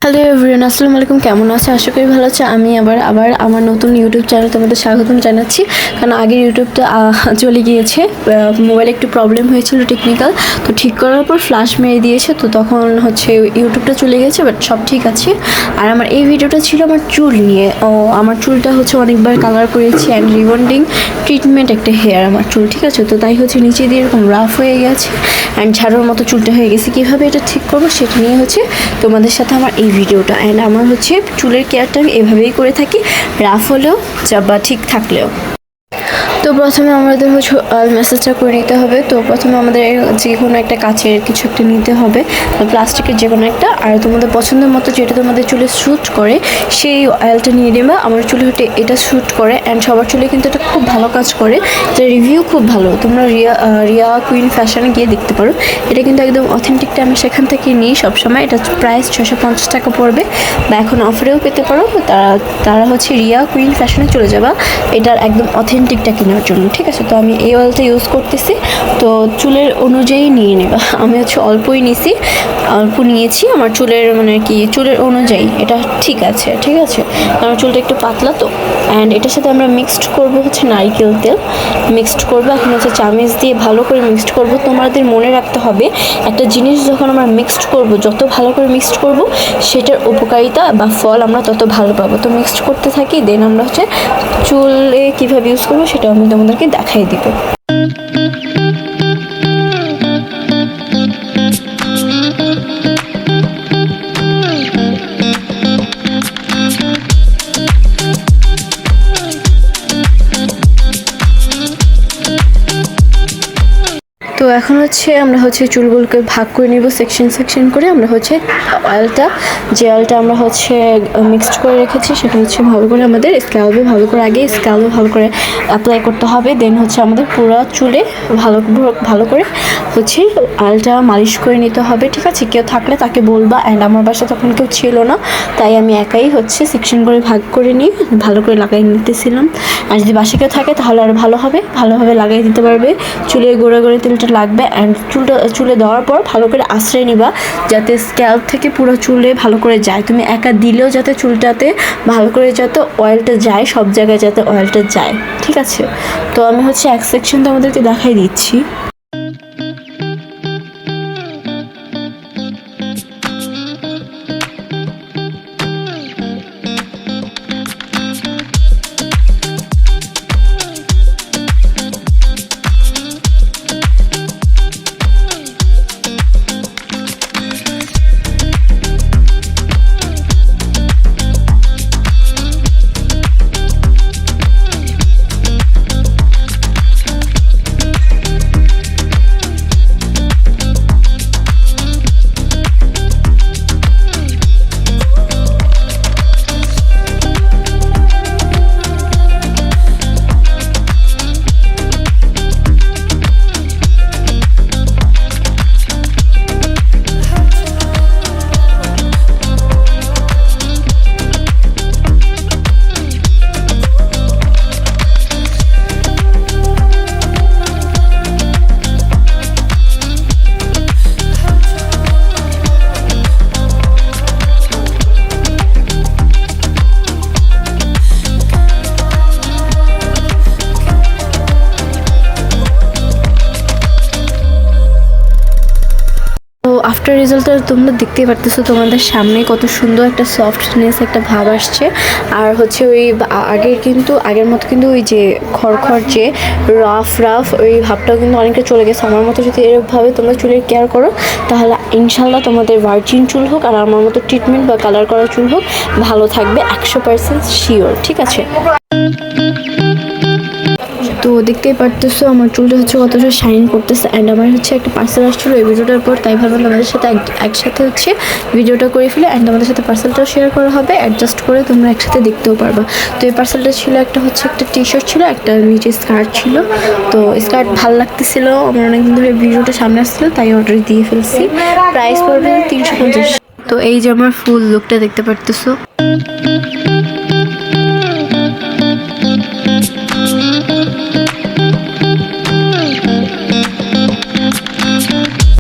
Hello everyone, আসসালামু আলাইকুম। কেমন আছে? আশা করি ভালো আছে। আমি আবার আমার নতুন ইউটিউব চ্যানেল তোমাদের স্বাগতম জানাচ্ছি। কারণ আগের ইউটিউবটা চলে গিয়েছে, মোবাইলে একটু প্রবলেম হয়েছিল টেকনিক্যাল, তো ঠিক করার পর ফ্ল্যাশ মেরে দিয়েছে, তো তখন হচ্ছে ইউটিউবটা চলে গেছে, বাট সব ঠিক আছে। আর আমার এই ভিডিওটা ছিল আমার চুল নিয়ে। আমার চুলটা হচ্ছে অনেকবার কালার করেছি অ্যান্ড রিবন্ডিং ট্রিটমেন্ট একটা হেয়ার আমার চুল, ঠিক আছে। তো তাই হচ্ছে নিচে দিয়ে এরকম রাফ হয়ে গেছে অ্যান্ড ঝাড়ুর মতো চুলটা হয়ে গেছে। কীভাবে এটা ঠিক করবো সেটা নিয়ে হচ্ছে তোমাদের সাথে আমার এই ভিডিওটা। অ্যান্ড আমার হচ্ছে চুলের কেয়ারটা আমি এভাবেই করে থাকি, রাফ হলেও বা ঠিক থাকলেও। তো প্রথমে আমাদের হচ্ছে অয়েল ম্যাসাজটা করে নিতে হবে। তো প্রথমে আমাদের যে কোনো একটা কাচের কিছু একটা নিতে হবে, প্লাস্টিকের যে কোনো একটা, আর তোমাদের পছন্দের মতো যেটা তোমাদের চুলে শ্যুট করে সেই অয়েলটা নিয়ে নেবে। আমার চুলে হচ্ছে এটা শ্যুট করে অ্যান্ড সবার চুলে কিন্তু এটা খুব ভালো কাজ করে, যে রিভিউ খুব ভালো। তোমরা রিয়া কুইন ফ্যাশনে গিয়ে দেখতে পারো, এটা কিন্তু একদম অথেন্টিকটা আমি সেখান থেকে নিই সবসময়। এটা প্রাইস 650 টাকা পড়বে, বা এখন অফারেও পেতে পারো। তারা হচ্ছে রিয়া কুইন ফ্যাশনে চলে যাবা এটার একদম অথেন্টিকটা কেনার জন্য, ঠিক আছে। তো আমি এই অয়েলটা ইউজ করতেছি, তো চুলের অনুযায়ী নিয়ে নেবা। আমি হচ্ছে অল্পই নিয়েছি আমার চুলের চুলের অনুযায়ী এটা ঠিক আছে, ঠিক আছে। আমার চুলটা একটু পাতলা তো। অ্যান্ড এটার সাথে আমরা মিক্সড করবো হচ্ছে নারকেল তেল মিক্সড করবো। এখন হচ্ছে চামচ দিয়ে ভালো করে মিক্সড করবো। তোমাদের মনে রাখতে হবে একটা জিনিস যখন আমরা মিক্সড করবো, যত ভালো করে মিক্সড করবো সেটার উপকারিতা বা ফল আমরা তত ভালো পাবো। তো মিক্সড করতে থাকি, দেন আমরা হচ্ছে চুলে কীভাবে ইউজ করবো সেটা আমি তোমাদেরকে দেখাই দিব। তো এখন হচ্ছে আমরা হচ্ছে চুলগুলোকে ভাগ করে নেব সেকশন করে। আমরা হচ্ছে যে অয়েলটা আমরা হচ্ছে মিক্সড করে রেখেছি সেটা হচ্ছে ভালো করে আমাদের স্ক্যাল্পে ভালো করে অ্যাপ্লাই করতে হবে। দেন হচ্ছে আমাদের পুরো চুলে ভালো করে হচ্ছে অয়েলটা মালিশ করে নিতে হবে, ঠিক আছে। কেউ থাকলে তাকে বলবা। অ্যান্ড আমার বাসায় তখন কেউ ছিল না, তাই আমি একাই হচ্ছে সেকশন করে ভাগ করে নিয়ে ভালো করে লাগাই নিতেছিলাম। আর যদি বাসায় কেউ থাকে তাহলে আরও ভালোভাবে লাগাই দিতে পারবে। চুলে গোড়া তেলটা লাগবে। অ্যান্ড চুলে দেওয়ার পর ভালো করে আশ্রয় নিবা, যাতে স্ক্যাল্প থেকে পুরো চুলে ভালো করে যায়। তুমি একা দিলেও যাতে চুলটাতে ভালো করে যাতে অয়েলটা যায়, সব জায়গায় যাতে অয়েলটা যায়, ঠিক আছে। তো আমি হচ্ছে এক সেকশন তোমাদেরকে দেখাই দিচ্ছি। আফটার রেজাল্টটা তোমরা দেখতেই পারতেছো তোমাদের সামনে কত সুন্দর একটা সফটনেস একটা ভাব আসছে। আর হচ্ছে ওই আগের মতো কিন্তু ওই যে খড়খড় যে রাফ ওই ভাবটাও কিন্তু অনেকটা চলে গেছে। আমার মতো যদি এরকমভাবে তোমরা চুলের কেয়ার করো তাহলে ইনশাল্লাহ তোমাদের ভার্জিন চুল হোক আর আমার মতো ট্রিটমেন্ট বা কালার করা চুল হোক ভালো থাকবে, 100% শিওর, ঠিক আছে। তো দেখতেই পারতেছো আমার চুলটা হচ্ছে কতটা শাইন করতেছে। অ্যান্ড আমার হচ্ছে একটা পার্সেল আসছিলো এই ভিডিওটার পর, তাই ভাবলাম তোমাদের সাথে একসাথে হচ্ছে ভিডিওটা করে ফেলে। অ্যান্ড তোমাদের সাথে পার্সেলটাও শেয়ার করা হবে, অ্যাডজাস্ট করে তোমরা একসাথে দেখতেও পারবা। তো এই পার্সেলটা ছিল একটা টি শার্ট ছিল, একটা নিচে স্কার্ট ছিল। তো স্কার্ট ভালো লাগতেছিল, আমার অনেকদিন ধরে ভিডিওটা সামনে আসছিলো, তাই অর্ডার দিয়ে ফেলছি। প্রাইস পড়বে 350। তো এই যে আমার ফুল লুকটা দেখতে পারতেছো।